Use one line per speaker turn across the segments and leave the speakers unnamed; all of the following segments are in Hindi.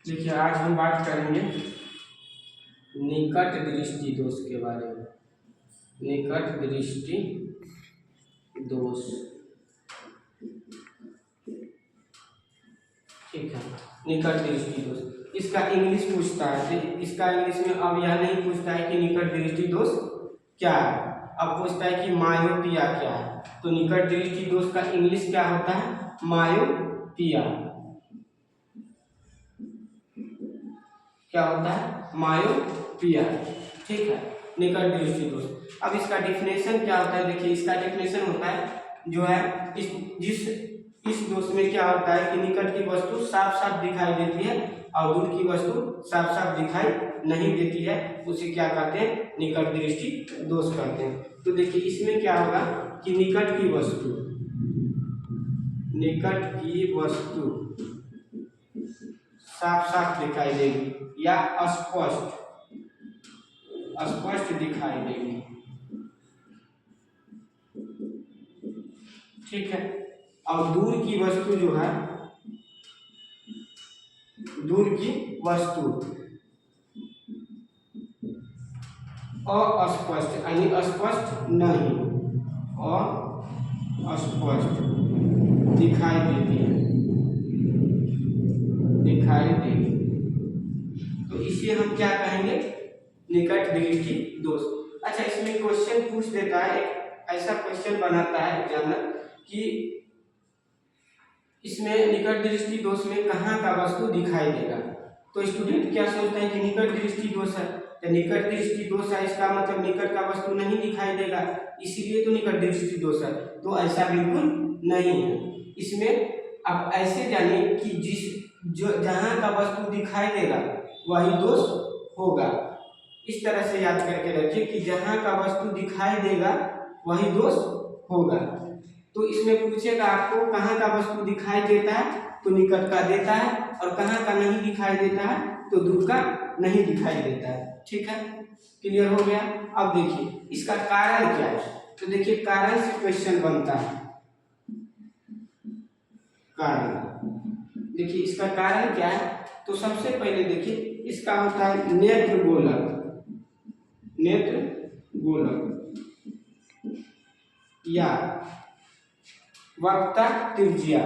देखिए आज हम बात करेंगे निकट दृष्टि दोष के बारे में। निकट दृष्टि दोष, ठीक है। निकट दृष्टि दोष इसका इंग्लिश पूछता है, तो इसका इंग्लिश में अब यह नहीं पूछता है कि निकट दृष्टि दोष क्या है, अब पूछता है कि मायोपिया क्या है। तो निकट दृष्टि दोष का इंग्लिश क्या होता है? मायोपिया। क्या होता है? मायोपिया, ठीक है। निकट दृष्टि दोष। अब इसका डिफिनेशन क्या होता है? देखिए इसका डिफिनेशन होता है जो है इस दोष में क्या होता है कि निकट की वस्तु साफ साफ दिखाई देती है और दूर की वस्तु साफ साफ दिखाई नहीं देती है, उसे क्या कहते हैं? निकट दृष्टि दोष कहते हैं। तो देखिए इसमें क्या होगा कि निकट की वस्तु साफ साफ दिखाई देगी या स्पष्ट दिखाई देगी, ठीक है। और दूर की वस्तु जो है, दूर की वस्तु अस्पष्ट यानी स्पष्ट नहीं, अस्पष्ट दिखाई देती है, तो इसे हम क्या कहेंगे? निकट दृष्टि दोष। अच्छा, इसमें क्वेश्चन पूछ देता है, ऐसा क्वेश्चन बनाता है एग्जामिनर कि इसमें निकट दृष्टि दोष में कहाँ का वस्तु दिखाई देगा। तो स्टूडेंट क्या सोचता है कि निकट दृष्टि दोष है, तो निकट दृष्टि दोष है इसका मतलब निकट का वस्तु नहीं दिखाई देगा, इसीलिए तो निकट दृष्टि दोष है। तो ऐसा बिल्कुल नहीं है। इसमें अब ऐसे जानिए कि जहाँ का वस्तु दिखाई देगा वही दोष होगा। इस तरह से याद करके रखिए कि जहाँ का वस्तु दिखाई देगा वही दोष होगा। तो इसमें पूछेगा आपको कहाँ का वस्तु दिखाई देता है, तो निकट का देता है, और कहाँ का नहीं दिखाई देता है तो दूर का नहीं दिखाई देता है, ठीक है। क्लियर हो गया। अब देखिए इसका कारण क्या है, तो देखिए कारण से क्वेश्चन बनता है। कारण, देखिए इसका कारण क्या है, तो सबसे पहले देखिए इसका होता है नेत्र गोलक या वक्ता त्रिज्या,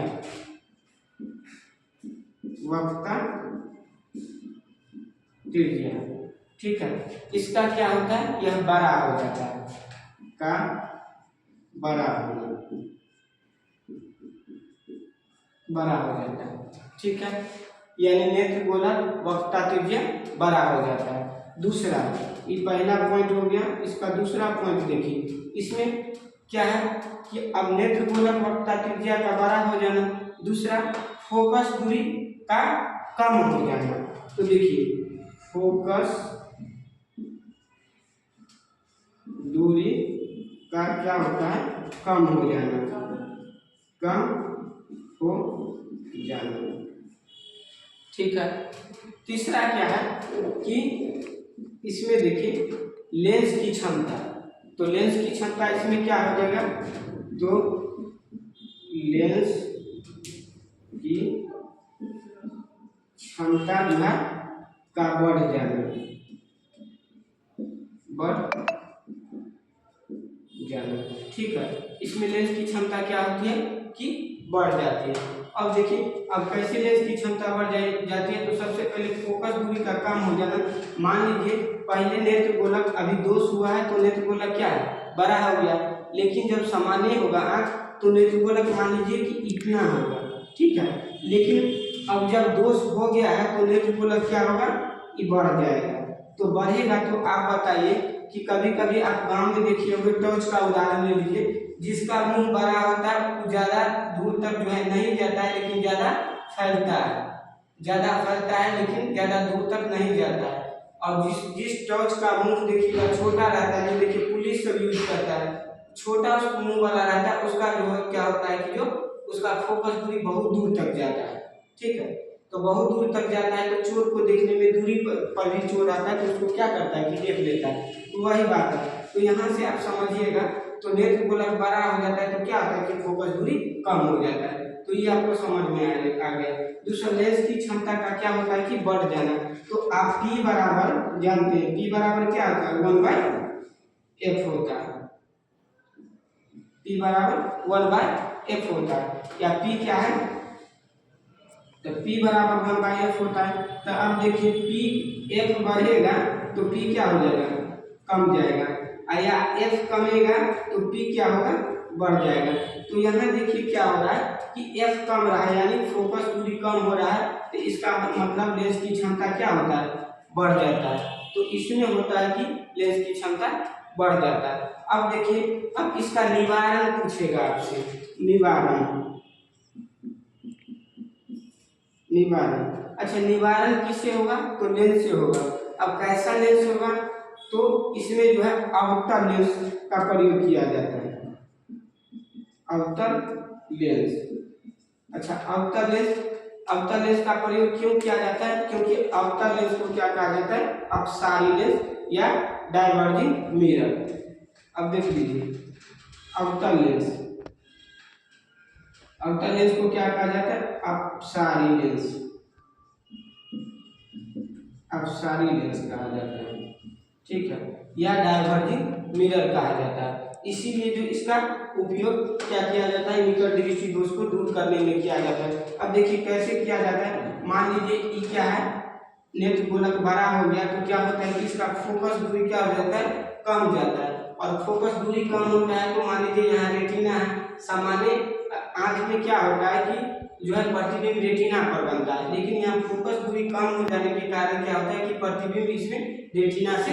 ठीक है। इसका क्या होता है? यह बड़ा हो जाता है, का बड़ा हो जाता है, ठीक है। यानी नेत्र गोलक वक्ता त्रिज्या बड़ा हो जाता है। दूसरा, ये पहला पॉइंट हो गया। इसका दूसरा पॉइंट देखिए, इसमें क्या है कि अब नेत्र गोलक वक्ता त्रिज्या का बड़ा हो जाना, दूसरा फोकस दूरी का कम हो जाना। तो देखिए फोकस दूरी का क्या होता है? कम हो जाना, ठीक है। तीसरा क्या है कि इसमें देखिए लेंस की क्षमता, तो लेंस की क्षमता इसमें क्या हो जाएगा? तो लेंस की क्षमता जो है का बढ़ जाना, ठीक है। इसमें लेंस की क्षमता क्या होती है कि बढ़ जाती है। अब देखिए अब कैसे लेंस की क्षमता बढ़ जाती है, तो सबसे पहले फोकस दूरी का कम हो जाना। मान लीजिए पहले नेत्र गोलक अभी दोष हुआ है तो नेत्र गोलक क्या है? बड़ा हो गया, लेकिन जब सामान्य होगा आँख तो नेत्र गोलक मान लीजिए कि इतना होगा, ठीक है। लेकिन अब जब दोष हो गया है तो नेत्र गोलक क्या होगा? ये बढ़ जाएगा। तो बढ़ेगा तो आप बताइए कि कभी कभी आप गांव में देखिए होंगे, टॉर्च का उदाहरण ले लीजिए, जिसका मुंह बड़ा होता है वो ज़्यादा दूर तक जो है नहीं जाता है, लेकिन ज़्यादा फैलता है लेकिन ज़्यादा दूर तक नहीं जाता है। और जिस टॉर्च का मुंह देखिएगा छोटा रहता है, जो देखिए पुलिस सब यूज करता है, छोटा मुंह वाला रहता है, उसका जो है क्या होता है कि जो उसका फोकस दूरी बहुत दूर तक जाता है, ठीक है। तो बहुत दूर तक जाता है तो चोर को देखने में दूरी पर भी चोर आता है तो उसको क्या करता है कि देख लेता है, तो वही बात है। तो यहाँ से आप समझिएगा, तो नेत्र गोलक बड़ा हो जाता है तो क्या होता है कि फोकस दूरी कम हो जाता है। तो ये आपको समझ में आ गया। दूसरा लेंस की क्षमता का क्या होता है कि बढ़ जाना। तो आप P बराबर जानते हैं, P बराबर क्या होता है 1/f होता है, P बराबर 1/f होता है। या P क्या है, तो P बराबर 1/f होता है। तो अब देखिए P f बढ़ेगा तो P क्या हो जाएगा, कम जाएगा, या f कमेगा तो P क्या होगा, बढ़ जाएगा। तो यहाँ देखिए क्या हो रहा है कि f कम रहा है, यानी फोकस दूरी कम हो रहा है, तो इसका मतलब लेंस की क्षमता क्या होता है, बढ़ जाता है। तो इसमें होता है कि लेंस की क्षमता बढ़ जाता है। अब देखिए, अब इसका निवारण पूछेगा आपसे, निवारण, निवारण, अच्छा निवारण किससे होगा, तो लेंस से होगा। अब कैसा लेंस होगा, तो इसमें जो है अवतल लेंस का प्रयोग किया जाता है, अवतल लेंस। अच्छा अवतल लेंस, अवतल लेंस का प्रयोग क्यों किया जाता है, क्योंकि अवतल लेंस को क्या कहा जाता है, अपसारी लेंस या डाइवर्जिंग मिरर। अब देख लीजिए अवतल लेंस, अवतल लेंस को क्या कहा जाता है, अपसारी लेंस, अपसारी लेंस कहा जाता है, ठीक है, या डाइवर्जिंग मिरर कहा जाता है। इसीलिए जो इसका उपयोग क्या किया जाता है, निकट दृष्टि दोष को दूर करने में किया जाता है। अब देखिए कैसे किया जाता है, मान लीजिए ई क्या है, नेत्र गोलक बड़ा हो गया, तो क्या होता है कि इसका फोकस दूरी क्या हो जाता है, कम जाता है। और फोकस दूरी कम होता है तो मान लीजिए यहाँ रेटिना है, सामान्य आंख में क्या होता है कि जो है प्रतिबिंब रेटिना पर बनता है, लेकिन यहाँ फोकस दूरी कम हो जाने के कारण क्या होता है कि प्रतिबिंब इसमें रेटिना से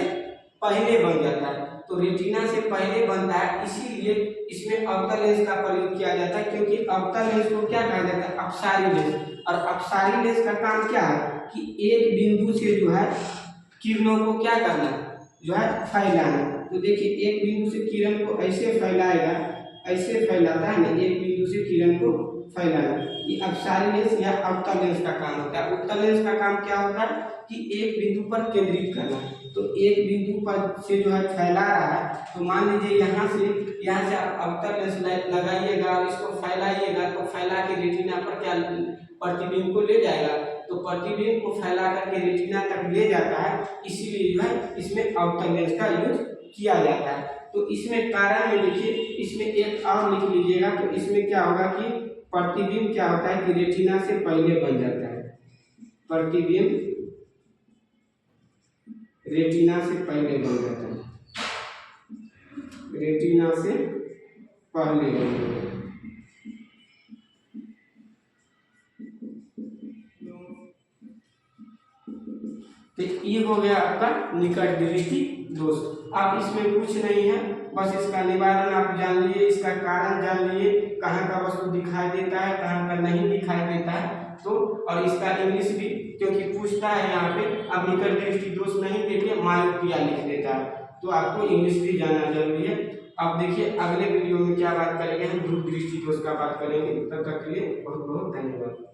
पहले बन जाता है। तो रेटिना से पहले बनता है, इसीलिए इसमें अवतल लेंस का प्रयोग किया जाता है, क्योंकि अवतल लेंस को क्या कहा जाता है, अपसारी लेंस। और अपसारी लेंस का काम क्या है कि एक बिंदु से जो है किरणों को क्या करना, जो है फैलाना। तो देखिए एक बिंदु से किरण को ऐसे फैलाएगा, ऐसे फैलाता है ना, एक बिंदु से किरण को फैलाना, ये अपसारी लेंस या अवतल लेंस का काम होता है। उत्तल लेंस का काम क्या होता है कि एक बिंदु पर केंद्रित करना। तो एक बिंदु पर से जो है फैला रहा है, तो मान लीजिए यहाँ से आप अवतल लेंस लगाइएगा और इसको फैलाइएगा, तो फैला के रेटिना पर क्या प्रतिबिंब को ले जाएगा, तो प्रतिबिंब को फैला करके रेटिना तक ले जाता है, इसीलिए जो है इसमें अवतल लेंस का यूज किया जाता है। तो इसमें कारण में देखिए, इसमें एक और लिख लीजिएगा, तो इसमें क्या होगा कि प्रतिबिंब क्या होता है कि रेटिना से पहले बन जाता है, प्रतिबिंब रेटिना से पहले बन जाता है, रेटिना से पहले बन जाता है। तो ये हो गया आपका निकट दृष्टि दोष। आप इसमें कुछ नहीं है, बस इसका निवारण आप जान लिए, इसका कारण जान लिए, कहाँ का वस्तु दिखाई देता है, कहाँ का नहीं दिखाई देता है। तो और इसका इंग्लिश भी क्योंकि पूछता है यहाँ पे, आप निकट दृष्टि दोष नहीं देते, मायोपिया लिख देता है, तो आपको इंग्लिश भी जानना जरूरी है। अब देखिए अगले वीडियो में क्या बात करेंगे, हम दूर दृष्टि दोष का बात करेंगे। तब तक के लिए बहुत बहुत धन्यवाद।